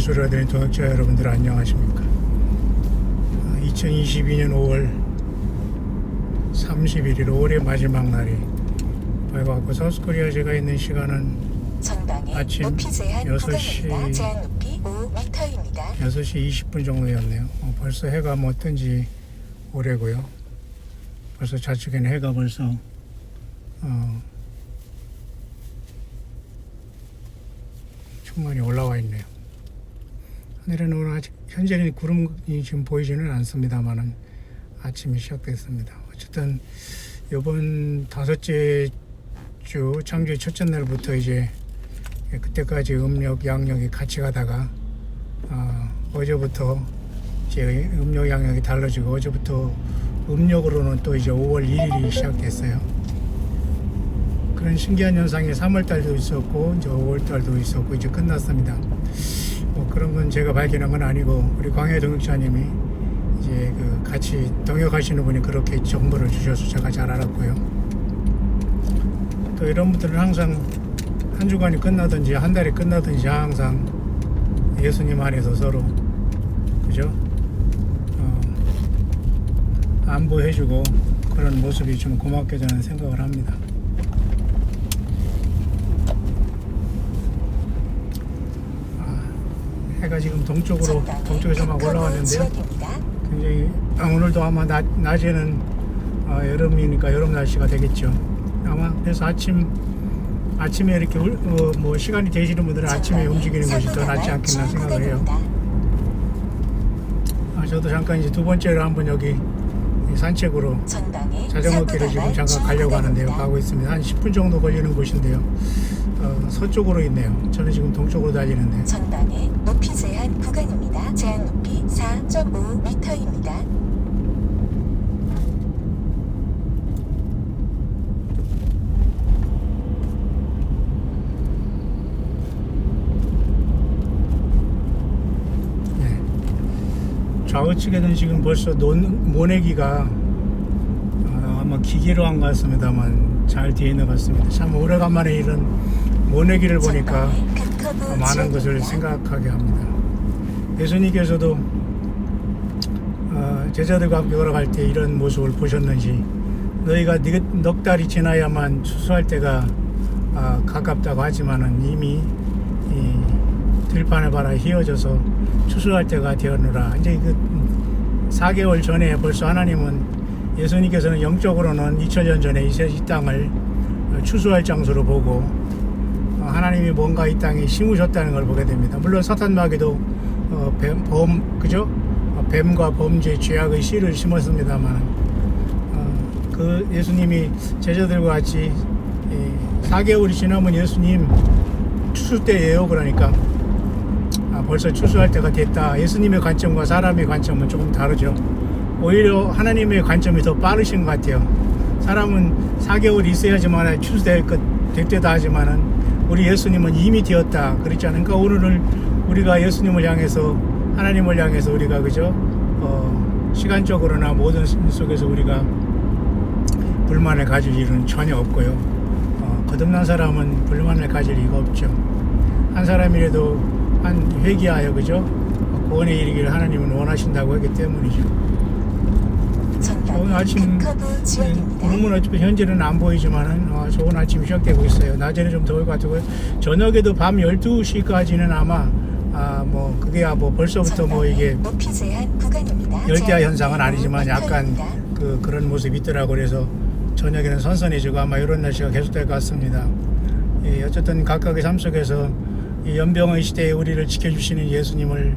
예수라드린 동역자 여러분들 안녕하십니까. 2022년 5월 31일 5월의 마지막 날이 밝았고, 사우스코리아 제가 있는 시간은 아침 6시 20분 정도였네요. 벌써 해가 뭐 뜬지 오래고요. 벌써 좌측에는 해가 벌써 충분히 올라와 있네요. 하늘에는 오늘 아직 현재는 구름이 지금 보이지는 않습니다만은 아침이 시작됐습니다. 어쨌든 이번 5째 주 창조의 첫째 날부터 이제 그때까지 음력 양력이 같이 가다가 어제부터 이제 음력 양력이 달라지고, 어제부터 음력으로는 또 이제 5월 1일이 시작됐어요. 그런 신기한 현상이 3월달도 있었고 이제 5월달도 있었고 이제 끝났습니다. 뭐 그런 건 제가 발견한 건 아니고 우리 광해 동역자님이 이제 같이 동역하시는 분이 그렇게 정보를 주셔서 제가 잘 알았고요. 또 이런 분들은 항상 한 주간이 끝나든지 한 달이 끝나든지 항상 예수님 안에서 서로 그죠? 안보해주고 그런 모습이 좀 고맙게 저는 생각을 합니다. 해가 지금 동쪽에서 막 올라왔는데요. 굉장히 오늘도 아마 낮에는 여름이니까 여름 날씨가 되겠죠. 아마 그래서 아침에 이렇게 뭐 시간이 되시는 분들은 아침에 움직이는 것이 더 낫지 않겠나 생각을 해요. 저도 잠깐 이제 두 번째로 한번 여기 산책으로 자전거 길을 지금 잠깐 가려고 하는데요. 가고 있습니다. 한 10분 정도 걸리는 곳인데요. 서쪽으로 있네요. 저는 지금 동쪽으로 달리는데. 전방에 높이 제한 구간입니다. 제한 높이 4.5m입니다. 네. 좌우측에는 지금 벌써 모내기가 아마 기계로 한 것 같습니다만 잘 되어 있는 것 같습니다. 참 오래간만에 이런 모내기를 보니까 많은 것을 생각하게 합니다. 예수님께서도 제자들과 함께 걸어갈 때 이런 모습을 보셨는지, 너희가 넉 달이 지나야만 추수할 때가 가깝다고 하지만은 이미 들판을 봐라 휘어져서 추수할 때가 되었노라. 이제 4개월 전에 벌써 하나님은, 예수님께서는 영적으로는 2000년 전에 이 땅을 추수할 장소로 보고 하나님이 뭔가 이 땅에 심으셨다는 걸 보게 됩니다. 물론 사탄마귀도 뱀과 범죄, 죄악의 씨를 심었습니다만 그 예수님이 제자들과 같이 4개월이 지나면 예수님 추수 때예요. 그러니까 벌써 추수할 때가 됐다. 예수님의 관점과 사람의 관점은 조금 다르죠. 오히려 하나님의 관점이 더 빠르신 것 같아요. 사람은 4개월 있어야지만 추수될 때다 하지만은 우리 예수님은 이미 되었다 그랬지 않은가. 오늘을 우리가 예수님을 향해서, 하나님을 향해서 우리가 그죠? 시간적으로나 모든 속에서 우리가 불만을 가질 일은 전혀 없고요. 거듭난 사람은 불만을 가질 이유가 없죠. 한 사람이라도 한 회개하여 그죠? 구원에 이르기를 하나님은 원하신다고 했기 때문이죠. 오늘 아침 구름은 어차피 현재는 안 보이지만은 좋은 아침이 시작되고 있어요. 낮에는 좀 더울 것 같고요. 저녁에도 밤 12시까지는 아마 뭐 그게 뭐 벌써부터 뭐 이게 열대야 현상은 아니지만 약간 그런 모습이 있더라고. 그래서 저녁에는 선선해지고 아마 이런 날씨가 계속될 것 같습니다. 어쨌든 각각의 삶 속에서 이 연병의 시대에 우리를 지켜주시는 예수님을,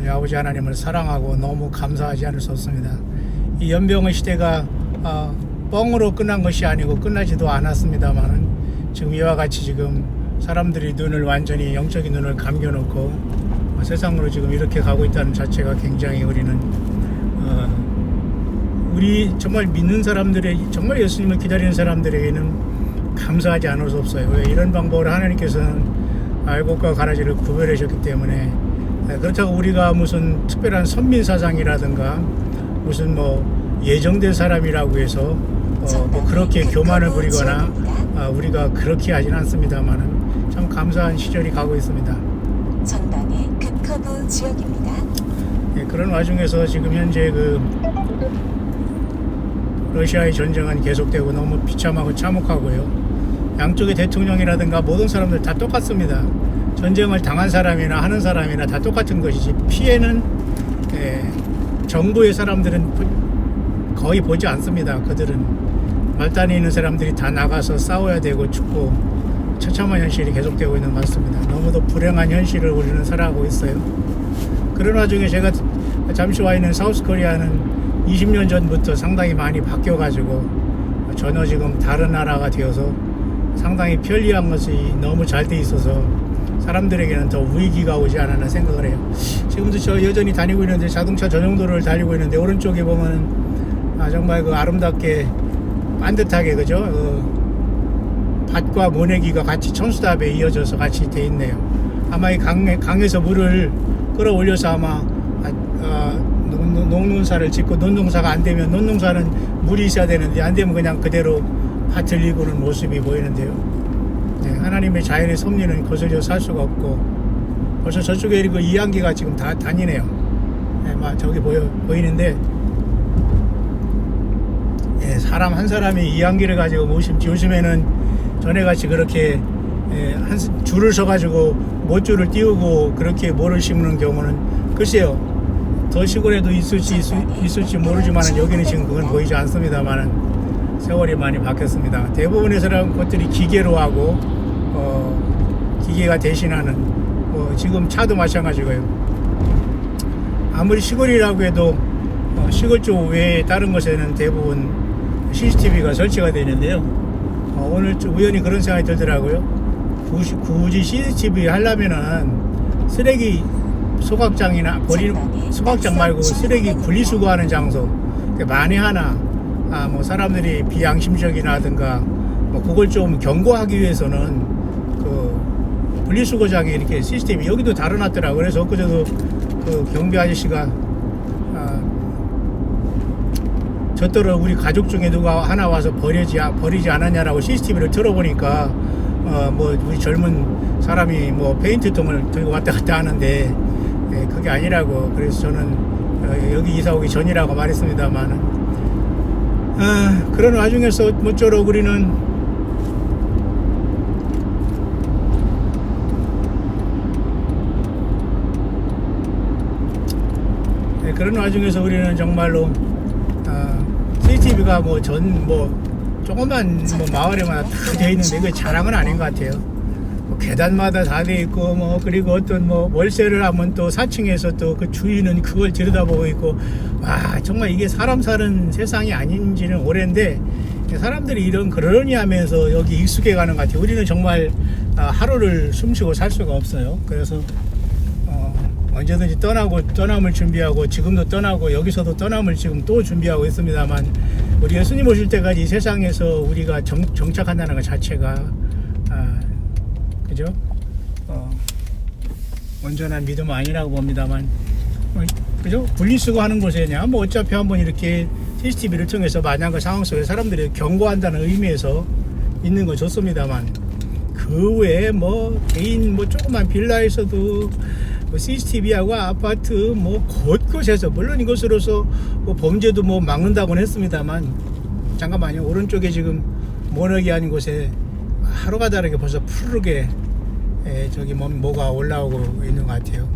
아버지 하나님을 사랑하고 너무 감사하지 않을 수 없습니다. 이 연병의 시대가 뻥으로 끝난 것이 아니고 끝나지도 않았습니다만은 지금 이와 같이 지금 사람들이 눈을 완전히 영적인 눈을 감겨놓고 세상으로 지금 이렇게 가고 있다는 자체가 굉장히 우리 정말 믿는 사람들의, 정말 예수님을 기다리는 사람들에게는 감사하지 않을 수 없어요. 왜? 이런 방법을 하나님께서는 알곡과 가라지를 구별하셨기 때문에. 그렇다고 우리가 무슨 특별한 선민사상이라든가 무슨 뭐 예정된 사람이라고 해서 뭐 그렇게 교만을 부리거나 우리가 그렇게 하진 않습니다만은 참 감사한 시절이 가고 있습니다. 전방에 급커브 지역입니다. 예, 그런 와중에서 지금 현재 그 러시아의 전쟁은 계속되고 너무 비참하고 참혹하고요. 양쪽의 대통령이라든가 모든 사람들 다 똑같습니다. 전쟁을 당한 사람이나 하는 사람이나 다 똑같은 것이지 피해는 정부의 사람들은 거의 보지 않습니다. 그들은 말단에 있는 사람들이 다 나가서 싸워야 되고 죽고 처참한 현실이 계속되고 있는 것 같습니다. 너무도 불행한 현실을 우리는 살아가고 있어요. 그런 와중에 제가 잠시 와 있는 사우스 코리아는 20년 전부터 상당히 많이 바뀌어가지고 전혀 지금 다른 나라가 되어서 상당히 편리한 것이 너무 잘 돼 있어서 사람들에게는 더 위기가 오지 않았나 생각을 해요. 지금도 저 여전히 다니고 있는데 자동차 전용도로를 달리고 있는데 오른쪽에 보면은 정말 그 아름답게 반듯하게 그죠? 밭과 모내기가 같이 천수답에 이어져서 같이 돼 있네요. 아마 이 강에서 물을 끌어올려서 아마 농사를 짓고 논농사가 안 되면 논농사는 물이 있어야 되는데 안 되면 그냥 그대로 밭을 일구는 모습이 보이는데요. 네, 하나님의 자연의 섭리는 거슬려 살 수가 없고 벌써 저쪽에 그 이항기가 지금 다 다니네요. 네, 막 저기 보이는데 예, 사람 한 사람이 이항기를 가지고 못 심지 요즘에는 전에같이 그렇게 한 줄을 서가지고 못줄을 띄우고 그렇게 모를 심는 경우는 글쎄요. 더 시골에도 있을지 모르지만 여기는 지금 그건 보이지 않습니다만 세월이 많이 바뀌었습니다. 대부분의 사람 것들이 기계로 하고 기계가 대신하는 지금 차도 마찬가지고요. 아무리 시골이라고 해도 시골 쪽 외에 다른 곳에는 대부분 CCTV가 설치가 되는데요. 오늘 좀 우연히 그런 생각이 들더라고요. 굳이 CCTV 하려면은 쓰레기 소각장이나 소각장 말고 쓰레기 분리수거하는 장소 만에 하나 뭐 사람들이 비양심적이나든가 뭐 그걸 좀 경고하기 위해서는 그 분리수거장에 이렇게 시스템이 여기도 달아놨더라고요. 그래서 엊그제도 그 경비 아저씨가 저더러 우리 가족 중에 누가 하나 와서 버리지 않았냐라고 CCTV를 틀어보니까 뭐 우리 젊은 사람이 뭐 페인트통을 들고 왔다 갔다 하는데 그게 아니라고. 그래서 저는 여기 이사 오기 전이라고 말했습니다만 그런 와중에서 모쪼록 우리는 그런 와중에서 우리는 정말로 CCTV가 뭐 조그만 마을에마다 다 되어 있는데 그게 자랑은 아닌 것 같아요. 계단마다 다 돼 있고 그리고 어떤 월세를 하면 또 4층에서 또 그 주인은 그걸 들여다보고 있고 와 정말 이게 사람 사는 세상이 아닌지는 오랜데 사람들이 그러니 하면서 여기 익숙해가는 것 같아요. 우리는 정말 하루를 숨쉬고 살 수가 없어요. 그래서 언제든지 떠남을 준비하고 지금도 떠나고 여기서도 떠남을 지금 또 준비하고 있습니다만 우리 예수님 오실 때까지 이 세상에서 우리가 정착한다는 것 자체가 그죠? 온전한 믿음은 아니라고 봅니다만 그죠? 분리수거 하는 곳에냐 뭐 어차피 한번 이렇게 CCTV를 통해서 만약 그 상황 속에 사람들이 경고한다는 의미에서 있는 거 좋습니다만 그 외에 개인 조그만 빌라에서도 CCTV하고 아파트 곳곳에서 물론 이것으로서 범죄도 막는다고는 했습니다만 잠깐만요. 오른쪽에 지금 모너기 아닌 곳에 하루가 다르게 벌써 푸르게 저기 뭐가 올라오고 있는 것 같아요.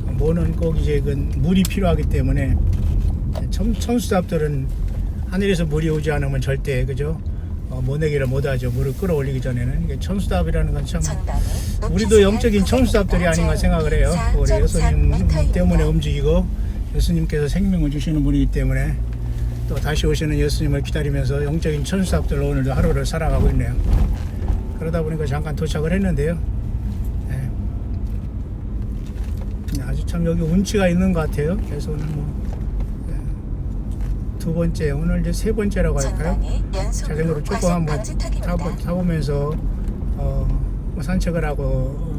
뭐는 꼭 이제 물이 필요하기 때문에 천수답들은 하늘에서 물이 오지 않으면 절대 그죠? 모내기를 못하죠. 물을 끌어올리기 전에는. 이게 천수답이라는 건 참 우리도 영적인 천수답들이 아닌가 생각을 해요. 우리 예수님 때문에 움직이고 예수님께서 생명을 주시는 분이기 때문에 또 다시 오시는 예수님을 기다리면서 영적인 천수답들로 오늘도 하루를 살아가고 있네요. 그러다 보니까 잠깐 도착을 했는데요. 아주 참 여기 운치가 있는 것 같아요. 그래서 오늘 두 번째, 오늘 이제 세 번째라고 할까요? 자전거를 조금 한번 타보면서 산책을 하고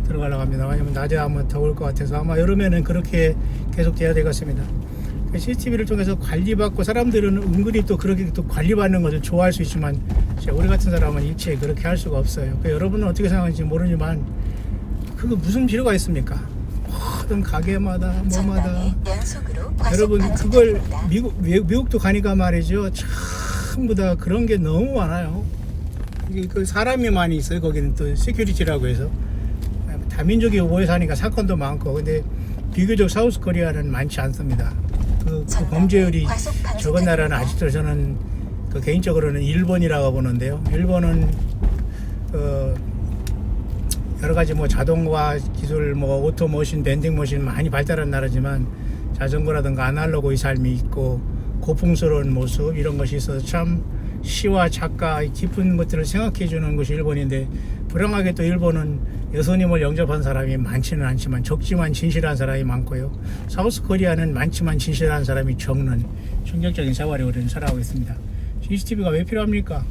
들어가려고 합니다. 왜냐면 낮에 하면 더울 것 같아서 아마 여름에는 그렇게 계속 돼야 되겠습니다. CCTV를 통해서 관리받고 사람들은 은근히 또 그렇게 또 관리받는 것을 좋아할 수 있지만 우리 같은 사람은 일체 그렇게 할 수가 없어요. 여러분은 어떻게 생각하는지 모르지만 그거 무슨 필요가 있습니까? 모든 가게마다 뭐마다 전방에 연속으로 여러분 과속 그걸 방지턱입니다. 미국도 가니까 말이죠. 전부 다 그런 게 너무 많아요. 이게 그 사람이 많이 있어요. 거기는 또 시큐리티라고 해서 다민족이 모여 사니까 사건도 많고, 근데 비교적 사우스 코리아는 많지 않습니다. 그 범죄율이 적은 나라는 아직도 저는 그 개인적으로는 일본이라고 보는데요. 일본은 여러 가지 뭐 자동화 기술, 뭐 오토모션, 밴딩머신 많이 발달한 나라지만 자전거라든가 아날로그의 삶이 있고 고풍스러운 모습 이런 것이 있어서 참 시와 작가 깊은 것들을 생각해 주는 것이 일본인데, 불행하게 또 일본은 예수님을 영접한 사람이 많지는 않지만 적지만 진실한 사람이 많고요. 사우스 코리아는 많지만 진실한 사람이 적는 충격적인 생활을 우리는 살아가고 있습니다. CCTV가 왜 필요합니까?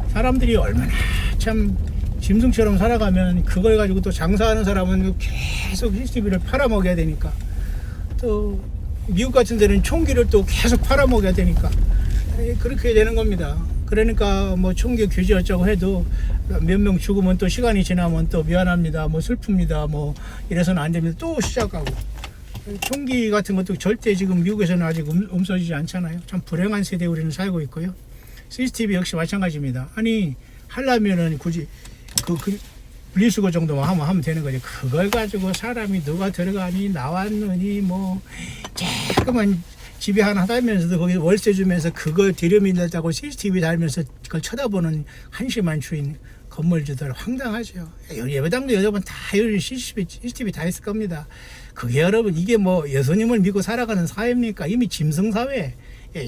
사람들이 얼마나 참 짐승처럼 살아가면 그걸 가지고 또 장사하는 사람은 계속 CCTV를 팔아먹여야 되니까, 또 미국 같은 데는 총기를 또 계속 팔아먹여야 되니까 그렇게 되는 겁니다. 그러니까 뭐 총기 규제 어쩌고 해도 몇 명 죽으면 또 시간이 지나면 또 미안합니다, 뭐 슬픕니다, 뭐 이래서는 안 됩니다, 또 시작하고. 총기 같은 것도 절대 지금 미국에서는 아직 없어지지 않잖아요. 참 불행한 세대에 우리는 살고 있고요. CCTV 역시 마찬가지입니다. 아니 하려면은 굳이 그 분리수거 정도만 하면 되는 거지. 그걸 가지고 사람이 누가 들어가니 나왔느니 뭐 자꾸만 집에 하나 하다면서도 거기 월세 주면서 그걸 들여밀렸다고 CCTV 달면서 그걸 쳐다보는 한심한 주인 건물주들 황당하죠. 예배당도 여러분 다 CCTV 다 있을 겁니다. 그게 여러분 이게 뭐 예수님을 믿고 살아가는 사회입니까? 이미 짐승사회,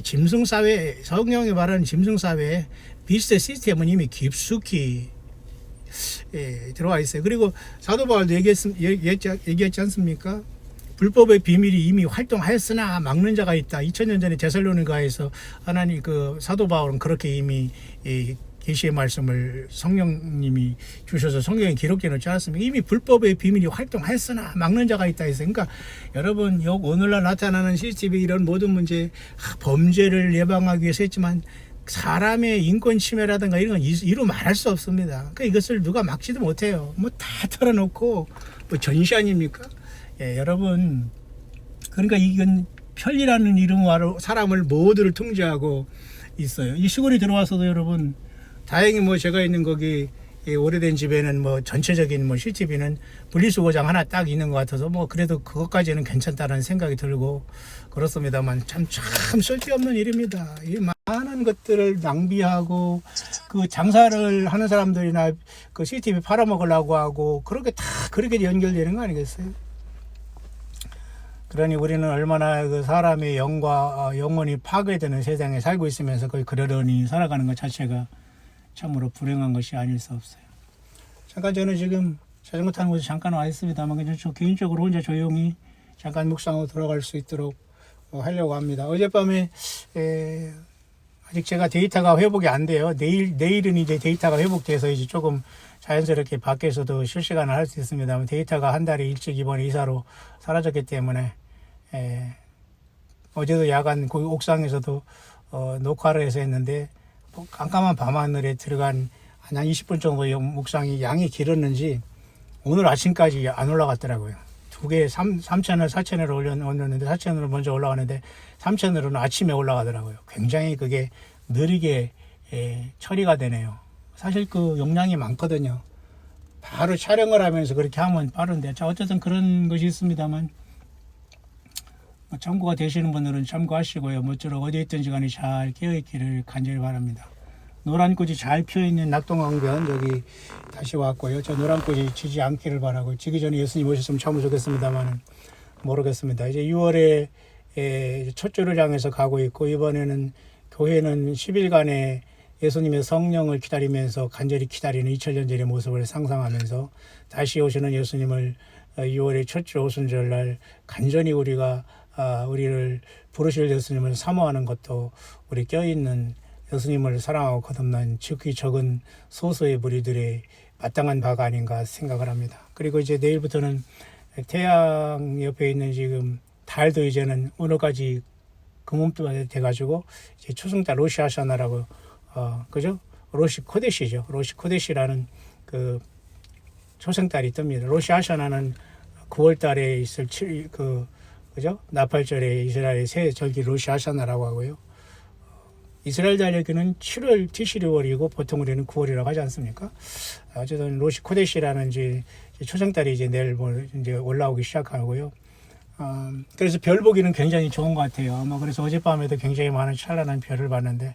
짐승사회, 성경에 말하는 짐승사회에 비슷한 시스템은 이미 깊숙이 들어와 있어요. 그리고 사도 바울도 얘기했지 않습니까? 불법의 비밀이 이미 활동하였으나 막는 자가 있다. 2000년 전에 데살로니가에서 하나님 그 사도 바울은 그렇게 이미 계시의 말씀을 성령님이 주셔서 성경에 기록해 놓지 않았습니까? 이미 불법의 비밀이 활동하였으나 막는 자가 있다 했어요. 그러니까 여러분 오늘날 나타나는 CCTV 이런 모든 문제, 범죄를 예방하기 위해서 했지만 사람의 인권 침해라든가 이런 건 이루 말할 수 없습니다. 그러니까 이것을 누가 막지도 못해요. 뭐 다 털어놓고 뭐 전시 아닙니까? 여러분, 그러니까 이건 편리라는 이름으로 사람을 모두를 통제하고 있어요. 이 시골에 들어와서도 여러분, 다행히 뭐 제가 있는 거기 오래된 집에는 뭐 전체적인 뭐 CCTV는 분리수거장 하나 딱 있는 것 같아서 뭐 그래도 그것까지는 괜찮다는 생각이 들고 그렇습니다만 참 쓸데없는 일입니다. 이 많은 것들을 낭비하고 그 장사를 하는 사람들이나 그 CCTV 팔아먹으려고 하고 그렇게 다 그렇게 연결되는 거 아니겠어요? 그러니 우리는 얼마나 그 사람의 영과 영혼이 파괴되는 세상에 살고 있으면서 거의 그러려니 살아가는 것 자체가 참으로 불행한 것이 아닐 수 없어요. 잠깐 저는 지금 자전거 타는 곳에 잠깐 와 있습니다만 그냥 저 개인적으로 혼자 조용히 잠깐 묵상으로 들어갈 수 있도록 하려고 합니다. 어젯밤에 아직 제가 데이터가 회복이 안 돼요. 내일은 이제 데이터가 회복돼서 이제 조금 자연스럽게 밖에서도 실시간을 할 수 있습니다만 데이터가 한 달이 일찍 이번에 이사로 사라졌기 때문에 어제도 야간 그 옥상에서도 녹화를 해서 했는데 깜깜한 밤하늘에 들어간 한 20분 정도 묵상이 양이 길었는지 오늘 아침까지 안 올라갔더라고요. 두 개 3채널 4채널을 올렸는데 4채널을 먼저 올라가는데 3채널은 아침에 올라가더라고요. 굉장히 그게 느리게 처리가 되네요. 사실 그 용량이 많거든요. 바로 촬영을 하면서 그렇게 하면 빠른데 자 어쨌든 그런 것이 있습니다만 참고가 되시는 분들은 참고하시고요. 모쪼록 어디에 있든지 간에 잘 깨어있기를 간절히 바랍니다. 노란 꽃이 잘 피어있는 낙동강변 여기 다시 왔고요. 저 노란 꽃이 지지 않기를 바라고 지기 전에 예수님 오셨으면 참 좋겠습니다만 모르겠습니다. 이제 6월에 첫 주를 향해서 가고 있고 이번에는 교회는 10일간의 예수님의 성령을 기다리면서 간절히 기다리는 2000년 전의 모습을 상상하면서 다시 오시는 예수님을 6월의 첫 주 오순절날 간절히 우리를 부르실 예수님을 사모하는 것도 우리 껴있는 예수님을 사랑하고 거듭난 지극히 적은 소수의 무리들의 마땅한 바가 아닌가 생각을 합니다. 그리고 이제 내일부터는 태양 옆에 있는 지금 달도 이제는 오늘까지 금음도 돼가지고 이제 초승달 로시아샤나라고 그죠? 로시 코데시죠. 로시 코데시라는 그 초생달이 뜹니다. 로시아샤나는 9월 달에 있을 그죠? 나팔절에 이스라엘의 새 절기 로시아샤나라고 하고요. 이스라엘 달력에는 7월 티시리월이고 보통 우리는 9월이라고 하지 않습니까? 어쨌든 로시코데시라는 이제 초생달이 이제 내일 이제 올라오기 시작하고요. 그래서 별 보기는 굉장히 좋은 것 같아요. 아마 그래서 어젯밤에도 굉장히 많은 찬란한 별을 봤는데,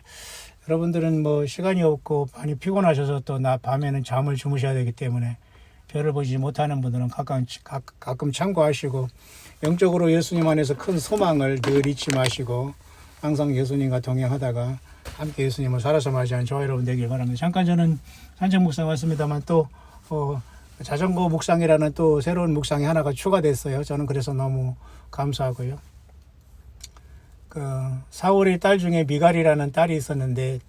여러분들은 뭐 시간이 없고 많이 피곤하셔서 또 밤에는 잠을 주무셔야 되기 때문에 별을 보지 못하는 분들은 가끔 참고하시고, 영적으로 예수님 안에서 큰 소망을 늘 잊지 마시고 항상 예수님과 동행하다가 함께 예수님을 살아서 맞이하는 저와 여러분 되길 바랍니다. 잠깐 저는 산책 묵상 왔습니다만 또 자전거 묵상이라는 또 새로운 묵상이 하나가 추가됐어요. 저는 그래서 너무 감사하고요. 사울의 딸 중에 미갈이라는 딸이 있었는데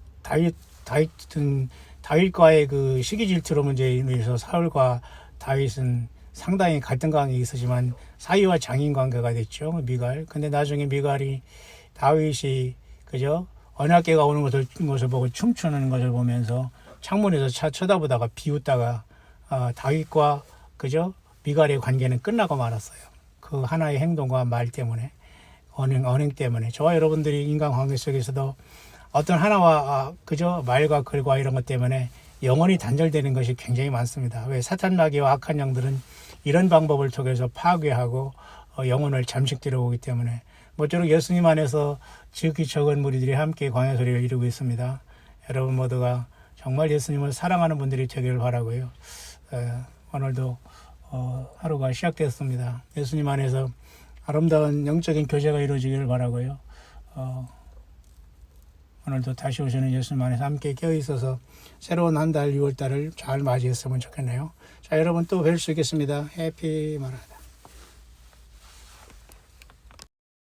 다윗과의 그 시기 질투로 문제에 인해서 사울과 다윗은 상당히 갈등관계가 있었지만 사위와 장인 관계가 됐죠. 미갈. 근데 나중에 미갈이 다윗이 그죠? 언약궤가 오는 것을 보고 춤추는 것을 보면서 창문에서 쳐다보다가 비웃다가 다윗과 그죠? 미갈의 관계는 끝나고 말았어요. 그 하나의 행동과 말 때문에, 언행 때문에. 저와 여러분들이 인간관계 속에서도 어떤 하나와 그죠? 말과 글과 이런 것 때문에 영혼이 단절되는 것이 굉장히 많습니다. 왜? 사탄 마귀와 악한 영들은 이런 방법을 통해서 파괴하고 영혼을 잠식되려 오기 때문에, 모쪼록 예수님 안에서 지극히 적은 무리들이 함께 광야 소리를 이루고 있습니다. 여러분 모두가 정말 예수님을 사랑하는 분들이 되기를 바라고요. 오늘도 하루가 시작됐습니다. 예수님 안에서 아름다운 영적인 교제가 이루어지기를 바라고요. 오늘도 다시 오시는 예수님 안에서 함께 껴 있어서 새로운 한 달 6월 달을 잘 맞이했으면 좋겠네요. 자, 여러분 또 뵐 수 있겠습니다. 해피 마라.